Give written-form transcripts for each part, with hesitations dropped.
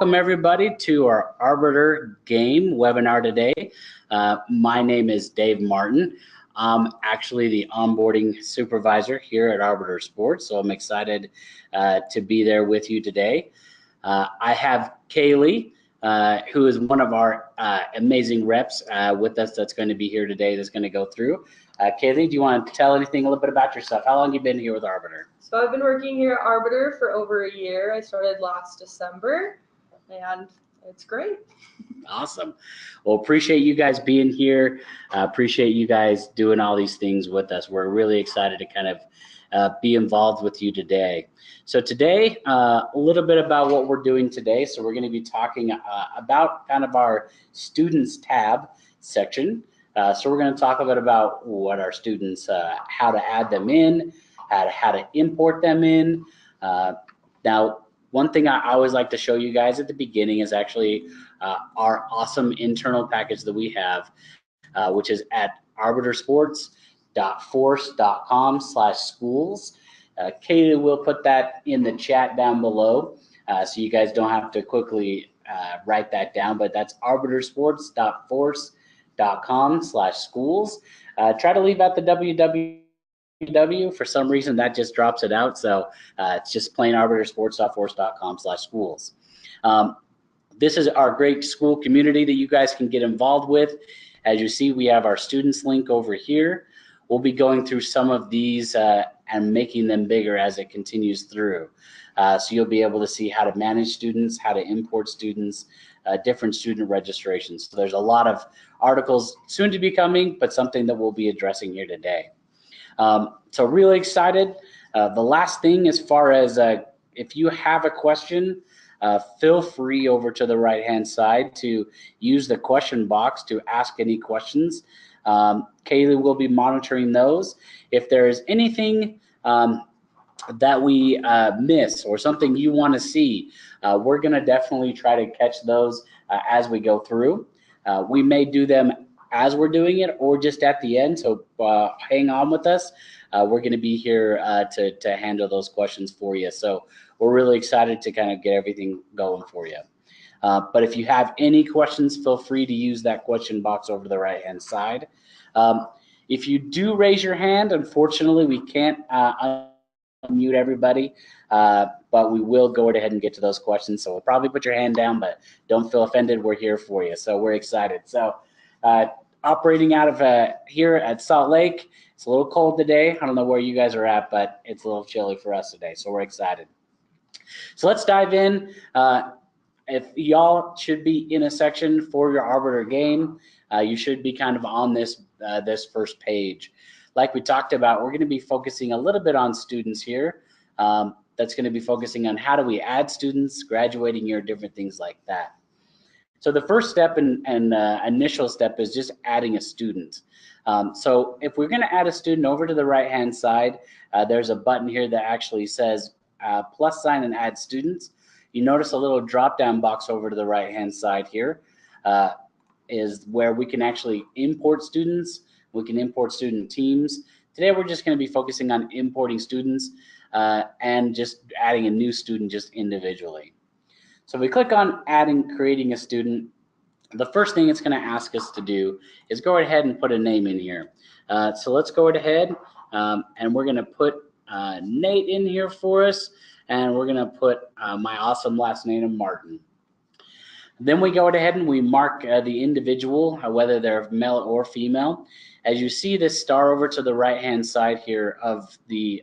welcome everybody to our Arbiter Game webinar today. My name is Dave Martin. I'm actually the onboarding supervisor here at Arbiter Sports, so I'm excited to be there with you today. I have Kaylee, who is one of our amazing reps with us that's going to be here today that's going to go through. Kaylee, do you want to tell anything a little bit about yourself? How long have you been here with Arbiter? So I've been working here at Arbiter for over a year. I started last December, and it's great. Awesome. Well, appreciate you guys being here. Appreciate you guys doing all these things with us. We're really excited to kind of be involved with you today. So today, a little bit about what we're doing today. So we're going to be talking about kind of our students tab section. So we're going to talk a bit about what our students, how to add them in, how to import them in. Now, one thing I always like to show you guys at the beginning is actually our awesome internal package that we have, which is at arbitersports.force.com/schools. Kaylee will put that in the chat down below, so you guys don't have to quickly write that down, but that's arbitersports.force.com/schools. Try to leave out the www. For some reason that just drops it out, so it's just plain arbitersports.force.com/schools. This is our great school community that you guys can get involved with. As you see, we have our students link over here. We'll be going through some of these and making them bigger as it continues through. So you'll be able to see how to manage students, how to import students, different student registrations. So there's a lot of articles soon to be coming, but something that we'll be addressing here today. So really excited. The last thing, as far as if you have a question, feel free over to the right hand side to use the question box to ask any questions. Kaylee will be monitoring those. If there is anything that we miss or something you want to see, we're going to definitely try to catch those as we go through. We may do them as we're doing it or just at the end, so hang on with us. We're going to be here to handle those questions for you. So we're really excited to kind of get everything going for you. But if you have any questions, feel free to use that question box over the right hand side. If you do raise your hand, unfortunately we can't unmute everybody, but we will go ahead and get to those questions. So we'll probably put your hand down, but don't feel offended. We're here for you. So we're excited. So operating out of here at Salt Lake. It's a little cold today. I don't know where you guys are at, but it's a little chilly for us today, so we're excited. So let's dive in. If y'all should be in a section for your Arbiter game, you should be kind of on this this first page. Like we talked about, we're going to be focusing a little bit on students here. That's going to be focusing on how do we add students, graduating year, different things like that. So the first step and initial step is just adding a student. So if we're going to add a student, over to the right hand side, there's a button here that actually says plus sign and add students. You notice a little drop down box over to the right hand side here is where we can actually import students. We can import student teams. Today we're just going to be focusing on importing students and just adding a new student just individually. So if we click on creating a student, the first thing it's going to ask us to do is go ahead and put a name in here. So let's go ahead and we're going to put Nate in here for us, and we're going to put my awesome last name of Martin. Then we go ahead and we mark the individual, whether they're male or female. As you see this star over to the right hand side here of the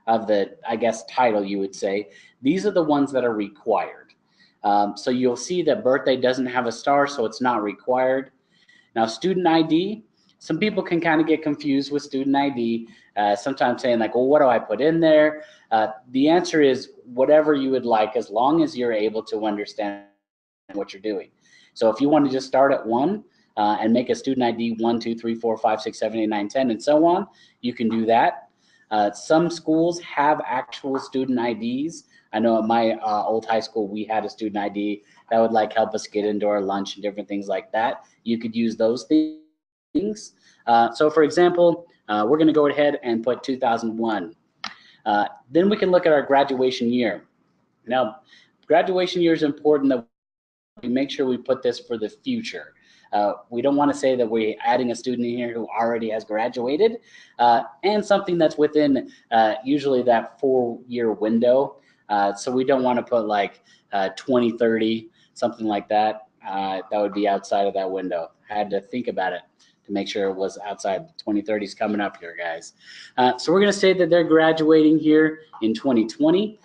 I guess title, you would say, these are the ones that are required. So you'll see that birthday doesn't have a star, so it's not required. Now student ID, some people can kind of get confused with student ID, sometimes saying like, well, what do I put in there? The answer is whatever you would like, as long as you're able to understand what you're doing. So if you want to just start at 1 and make a student ID 1, 2, 3, 4, 5, 6, 7, 8, 9, 10, and so on, you can do that. Some schools have actual student IDs. I know at my old high school, we had a student ID that would like help us get into our lunch and different things like that. You could use those things. So for example, we're going to go ahead and put 2001. Then we can look at our graduation year. Now, graduation year is important that we make sure we put this for the future. We don't want to say that we're adding a student in here who already has graduated, and something that's within usually that 4-year window. So we don't want to put like 2030, something like that. That would be outside of that window. I had to think about it to make sure it was outside. 2030 is coming up here, guys. So we're going to say that they're graduating here in 2020.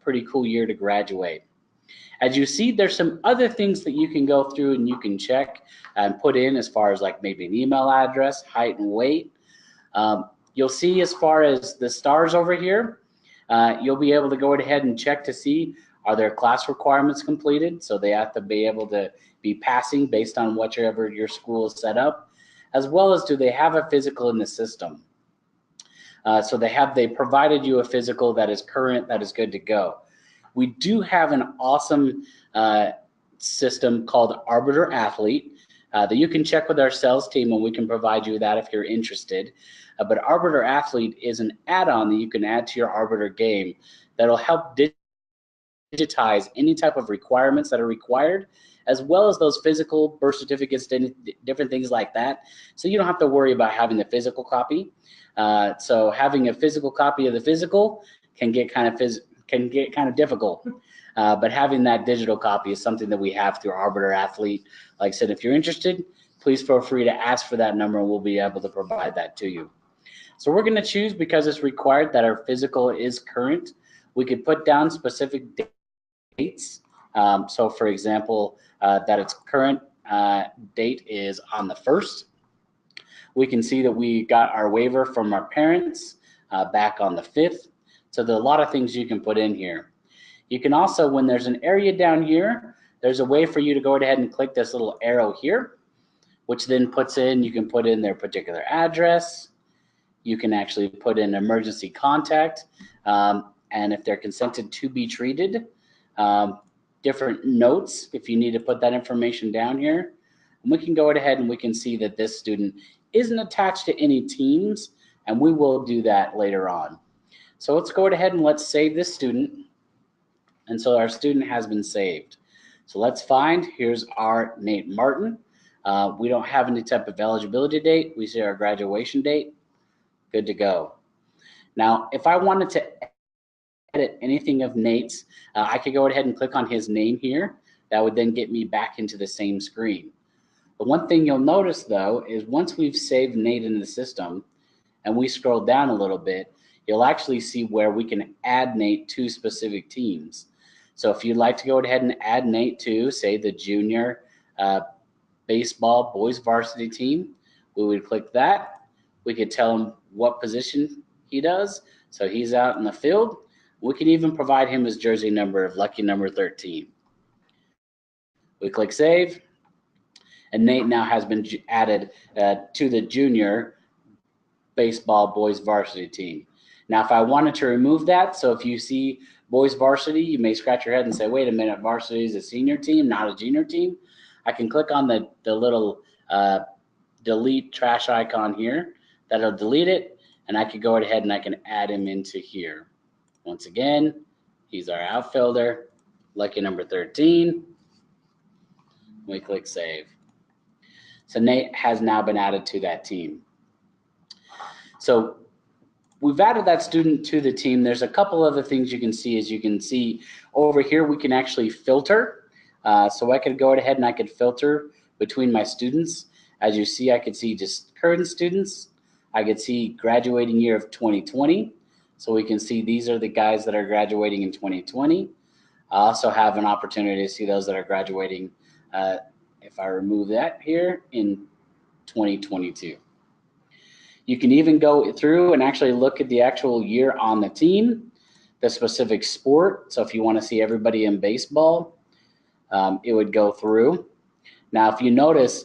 Pretty cool year to graduate. As you see, there's some other things that you can go through and you can check and put in as far as like maybe an email address, height and weight. You'll see as far as the stars over here, you'll be able to go ahead and check to see are their class requirements completed. So they have to be able to be passing based on whatever your school is set up, as well as do they have a physical in the system. So they provided you a physical that is current, that is good to go. We do have an awesome system called Arbiter Athlete that you can check with our sales team, and we can provide you that if you're interested. But Arbiter Athlete is an add-on that you can add to your Arbiter game that'll help digitize any type of requirements that are required, as well as those physical birth certificates, different things like that. So you don't have to worry about having the physical copy. So having a physical copy of the physical can get kind of difficult. But having that digital copy is something that we have through Arbiter Athlete. Like I said, if you're interested, please feel free to ask for that number and we'll be able to provide that to you. So we're going to choose, because it's required that our physical is current, we could put down specific dates. So for example, that its current date is on the 1st. We can see that we got our waiver from our parents back on the 5th. So there are a lot of things you can put in here. You can also, when there's an area down here, there's a way for you to go ahead and click this little arrow here, which then you can put in their particular address. You can actually put in emergency contact, and if they're consented to be treated, different notes if you need to put that information down here. And we can go ahead and we can see that this student isn't attached to any teams, and we will do that later on. So let's go ahead and let's save this student. And so our student has been saved. So let's find, here's our Nate Martin. We don't have any type of eligibility date. We see our graduation date. Good to go. Now, if I wanted to edit anything of Nate's, I could go ahead and click on his name here. That would then get me back into the same screen. But one thing you'll notice though is once we've saved Nate in the system and we scroll down a little bit, you'll actually see where we can add Nate to specific teams. So if you'd like to go ahead and add Nate to, say, the junior baseball boys varsity team, we would click that. We could tell him what position he does. So he's out in the field. We can even provide him his jersey number of lucky number 13. We click save, and Nate now has been added to the junior baseball boys varsity team. Now, if I wanted to remove that, so if you see boys varsity, you may scratch your head and say, wait a minute, varsity is a senior team, not a junior team. I can click on the little delete trash icon here. That'll delete it, and I can go ahead and I can add him into here. Once again, he's our outfielder, lucky number 13. We click save. So Nate has now been added to that team. So we've added that student to the team. There's a couple other things you can see. As you can see over here, we can actually filter. So I could go ahead and I could filter between my students. As you see, I could see just current students. I could see graduating year of 2020. So we can see these are the guys that are graduating in 2020. I also have an opportunity to see those that are graduating, if I remove that here, in 2022. You can even go through and actually look at the actual year on the team, the specific sport. So if you want to see everybody in baseball, it would go through. Now, if you notice,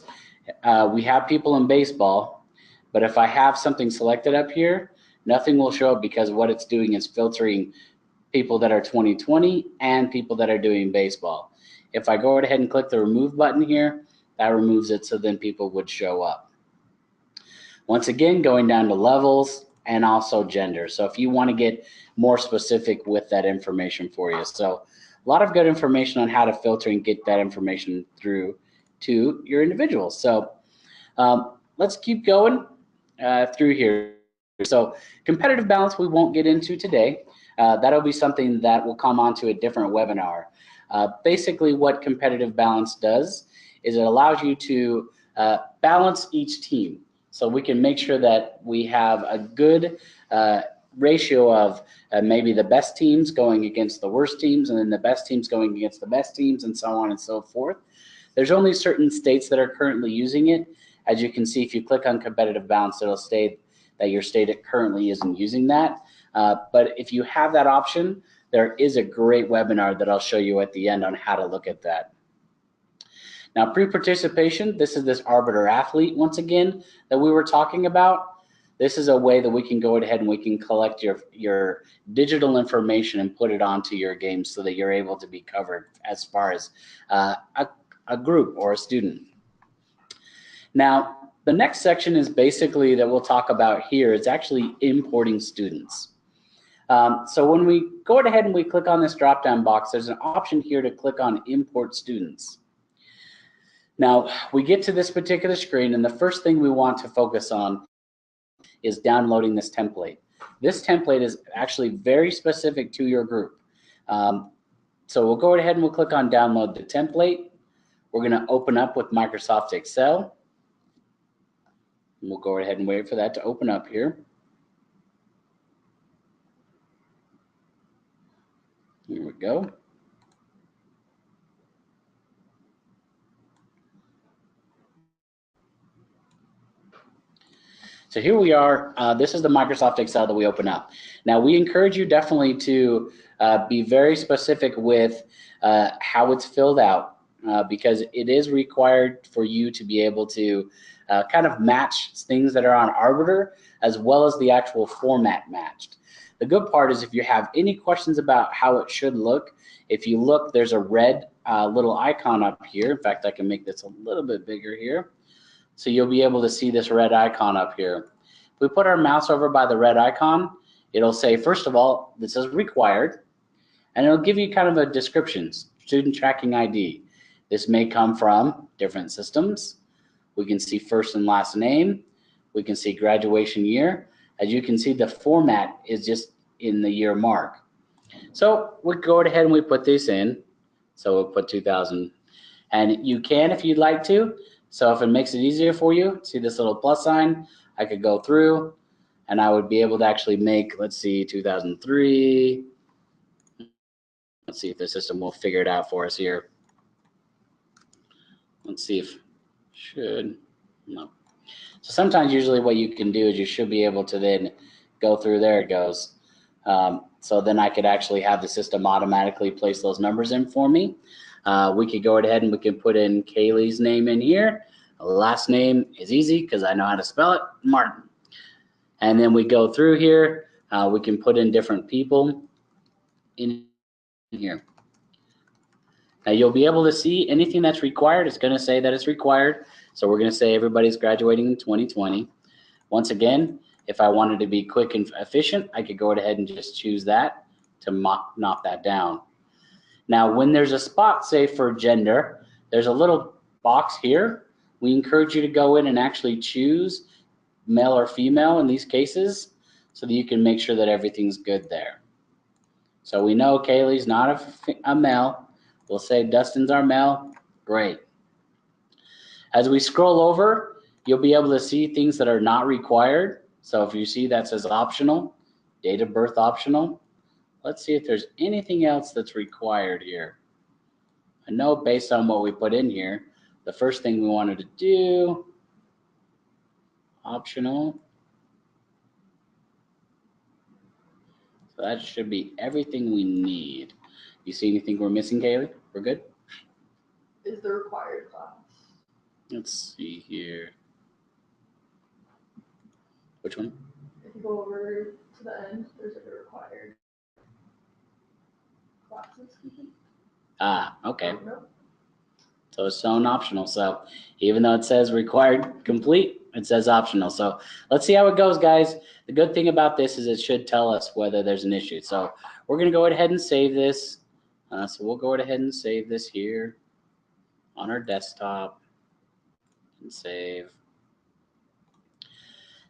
we have people in baseball, but if I have something selected up here, nothing will show up because what it's doing is filtering people that are 2020 and people that are doing baseball. If I go ahead and click the remove button here, that removes it, so then people would show up. Once again, going down to levels and also gender. So if you want to get more specific with that information for you. So a lot of good information on how to filter and get that information through to your individuals. So let's keep going through here. So competitive balance we won't get into today. That'll be something that will come onto a different webinar. Basically what competitive balance does is it allows you to balance each team. So we can make sure that we have a good ratio of maybe the best teams going against the worst teams, and then the best teams going against the best teams, and so on and so forth. There's only certain states that are currently using it. As you can see, if you click on competitive balance, it'll state that your state currently isn't using that. But if you have that option, there is a great webinar that I'll show you at the end on how to look at that. Now, pre-participation, this is this Arbiter athlete, once again, that we were talking about. This is a way that we can go ahead and we can collect your digital information and put it onto your game so that you're able to be covered as far as a group or a student. Now, the next section is basically that we'll talk about here. It's actually importing students. So when we go ahead and we click on this drop-down box, there's an option here to click on import students. Now, we get to this particular screen, and the first thing we want to focus on is downloading this template. This template is actually very specific to your group. So we'll go ahead and we'll click on download the template. We're going to open up with Microsoft Excel. And we'll go ahead and wait for that to open up here. Here we go. So here we are. This is the Microsoft Excel that we open up. Now we encourage you definitely to be very specific with how it's filled out because it is required for you to be able to kind of match things that are on Arbiter as well as the actual format matched. The good part is if you have any questions about how it should look, if you look, there's a red little icon up here. In fact, I can make this a little bit bigger here. So you'll be able to see this red icon up here. If we put our mouse over by the red icon, it'll say, first of all, this is required, and it'll give you kind of a description, student tracking ID. This may come from different systems. We can see first and last name. We can see graduation year. As you can see, the format is just in the year mark. So we go ahead and we put this in. So we'll put 2000. And you can, if you'd like to. So if it makes it easier for you, see this little plus sign, I could go through and I would be able to actually make, let's see, 2003. Let's see if the system will figure it out for us here. Let's see if, should, no. So sometimes usually what you can do is you should be able to then go through, there it goes. So then I could actually have the system automatically place those numbers in for me. We could go ahead and we can put in Kaylee's name in here. Last name is easy because I know how to spell it, Martin. And then we go through here. We can put in different people in here. Now you'll be able to see anything that's required. It's going to say that it's required. So we're going to say everybody's graduating in 2020. Once again, if I wanted to be quick and efficient, I could go ahead and just choose that to knock that down. Now, when there's a spot, say for gender, there's a little box here. We encourage you to go in and actually choose male or female in these cases so that you can make sure that everything's good there. So we know Kaylee's not a male. We'll say Dustin's our male. Great. As we scroll over, you'll be able to see things that are not required. So if you see that says optional, date of birth optional, let's see if there's anything else that's required here. I know based on what we put in here, the first thing we wanted to do, optional. So that should be everything we need. You see anything we're missing, Kaylee? We're good? Is the required class. Let's see here. Which one? If you go over to the end, there's like a required classes. Ah, okay. Oh, no. So it's shown optional. So even though it says required complete, it says optional. So let's see how it goes, guys. The good thing about this is it should tell us whether there's an issue. So we're going to go ahead and save this. So we'll go ahead and save this here on our desktop and save.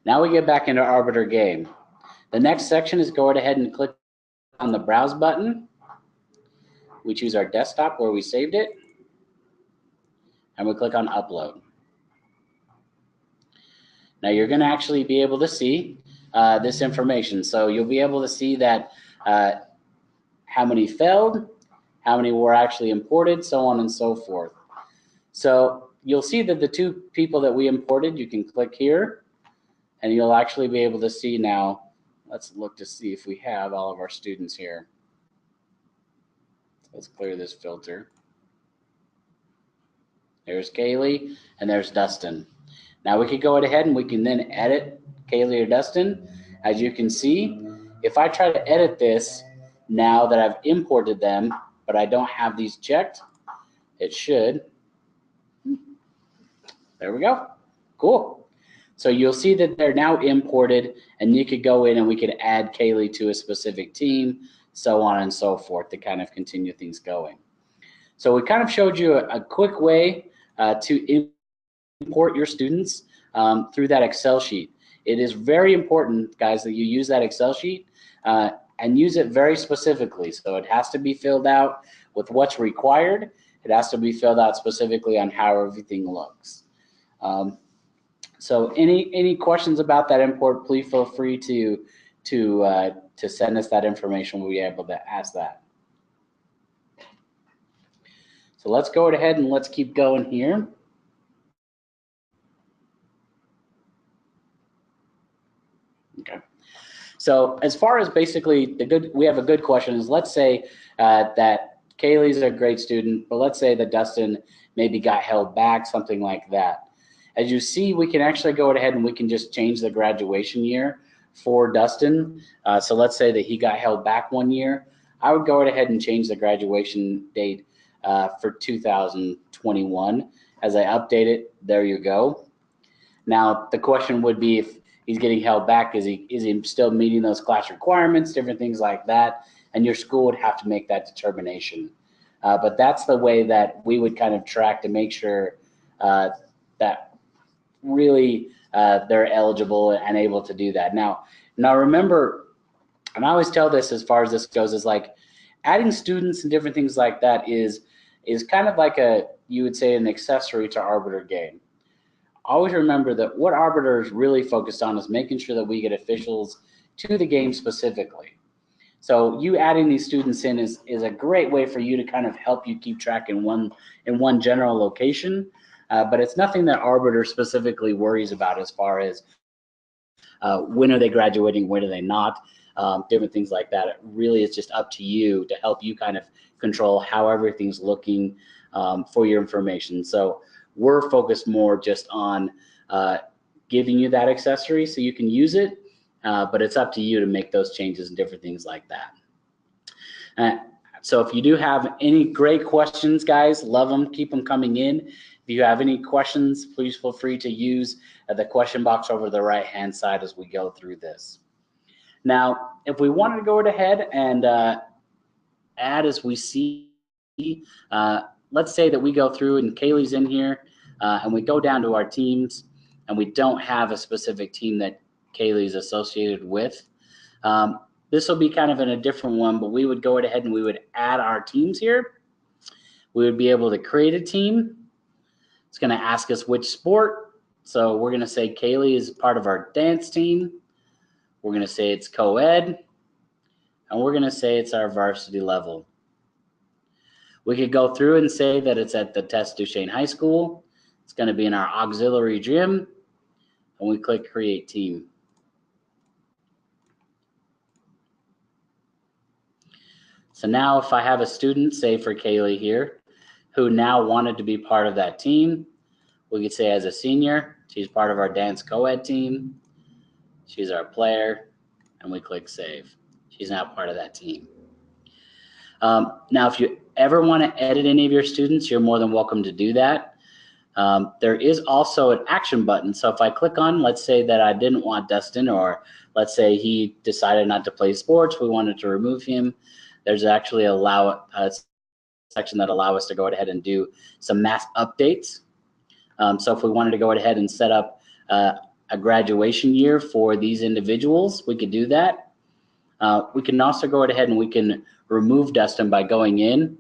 Now we get back into Arbiter Game. The next section is go ahead and click on the Browse button. We choose our desktop where we saved it, and we click on Upload. Now you're going to actually be able to see this information. So you'll be able to see that how many failed, how many were actually imported, so on and so forth. So you'll see that the 2 people that we imported, you can click here, and you'll actually be able to see now. Let's look to see if we have all of our students here. Let's clear this filter. There's Kaylee, and there's Dustin. Now we could go ahead and we can then edit Kaylee or Dustin. As you can see, if I try to edit this now that I've imported them, but I don't have these checked, it should. There we go. Cool. So you'll see that they're now imported, and you could go in and we could add Kaylee to a specific team, so on and so forth, to kind of continue things going. So we kind of showed you a quick way to import your students through that Excel sheet. It is very important, guys, that you use that Excel sheet and use it very specifically. So it has to be filled out with what's required. It has to be filled out specifically on how everything looks. So any questions about that import, please feel free to send us that information. We'll be able to ask that. So let's go ahead and let's keep going here. Okay. So as far as basically we have a good question is, let's say that Kaylee's a great student, but let's say that Dustin maybe got held back, something like that. As you see, we can actually go ahead and we can just change the graduation year for Dustin. So let's say that he got held back 1 year. I would go ahead and change the graduation date for 2021. As I update it, there you go. Now the question would be, if he's getting held back, is he still meeting those class requirements, different things like that, and your school would have to make that determination. But that's the way that we would kind of track to make sure that really they're eligible and able to do that. Now remember, and I always tell this as far as this goes, is like adding students and different things like that is kind of like you would say an accessory to Arbiter Game. Always remember that what Arbiter is really focused on is making sure that we get officials to the game specifically. So you adding these students in is a great way for you to kind of help you keep track in one general location. But it's nothing that Arbiter specifically worries about as far as when are they graduating, when are they not, different things like that. It really is just up to you to help you kind of control how everything's looking for your information. So we're focused more just on giving you that accessory so you can use it, but it's up to you to make those changes and different things like that. So if you do have any great questions, guys, love them, keep them coming in. If you have any questions, please feel free to use the question box over the right-hand side as we go through this. Now, if we wanted to go ahead and add as we see, let's say that we go through and Kaylee's in here and we go down to our teams and we don't have a specific team that Kaylee's associated with. This will be kind of in a different one, but we would go ahead and we would add our teams here. We would be able to create a team. It's going to ask us which sport. So we're going to say Kaylee is part of our dance team. We're going to say it's co-ed. And we're going to say it's our varsity level. We could go through and say that it's at the Tess Duchesne High School. It's going to be in our auxiliary gym. And we click Create Team. So now if I have a student, say for Kaylee here, who now wanted to be part of that team, we could say as a senior, she's part of our dance co-ed team. She's our player, and we click Save. She's now part of that team. Now, if you ever want to edit any of your students, you're more than welcome to do that. There is also an action button. So if I click on, let's say that I didn't want Dustin, or let's say he decided not to play sports, we wanted to remove him. there's actually a section that allow us to go ahead and do some mass updates. So if we wanted to go ahead and set up a graduation year for these individuals, we could do that. We can also go ahead and we can remove Dustin by going in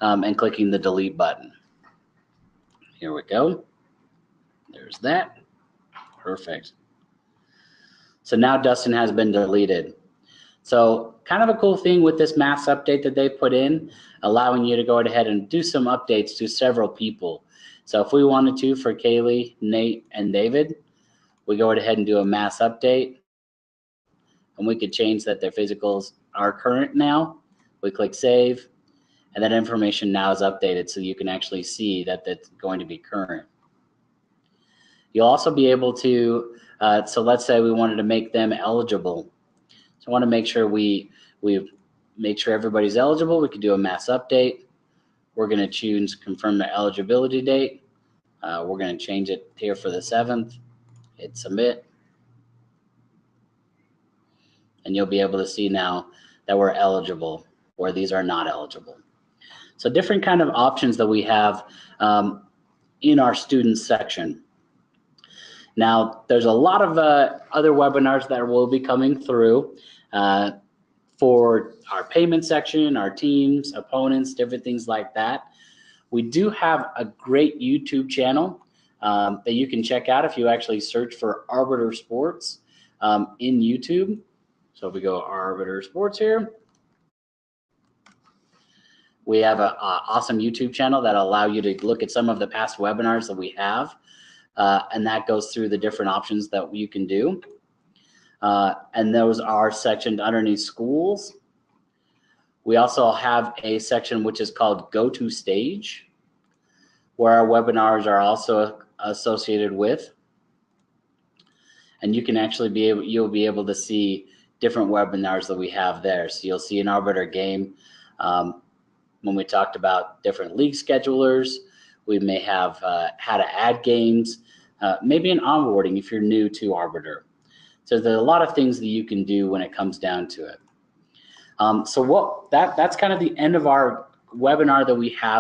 and clicking the delete button. Here we go. There's that. Perfect. So now Dustin has been deleted. So kind of a cool thing with this mass update that they put in, allowing you to go ahead and do some updates to several people. So if we wanted to for Kaylee, Nate, and David, we go ahead and do a mass update, and we could change that their physicals are current now. We click save, and that information now is updated so you can actually see that that's going to be current. You'll also be able to, so let's say we wanted to make them eligible. So I want to make sure we make sure everybody's eligible. We could do a mass update. We're going to choose confirm the eligibility date. We're going to change it here for the 7th. Hit submit. And you'll be able to see now that we're eligible where these are not eligible. So different kind of options that we have in our students section. Now, there's a lot of other webinars that will be coming through for our payment section, our teams, opponents, different things like that. We do have a great YouTube channel that you can check out if you actually search for Arbiter Sports in YouTube. So if we go Arbiter Sports here, we have an awesome YouTube channel that allow you to look at some of the past webinars that we have, and that goes through the different options that you can do. And those are sectioned underneath schools. We also have a section which is called Go to Stage, where our webinars are also associated with. And you can actually you'll be able to see different webinars that we have there. So you'll see an Arbiter game. When we talked about different league schedulers, we may have how to add games, maybe an onboarding if you're new to Arbiter. So there's a lot of things that you can do when it comes down to it. So that's kind of the end of our webinar that we have.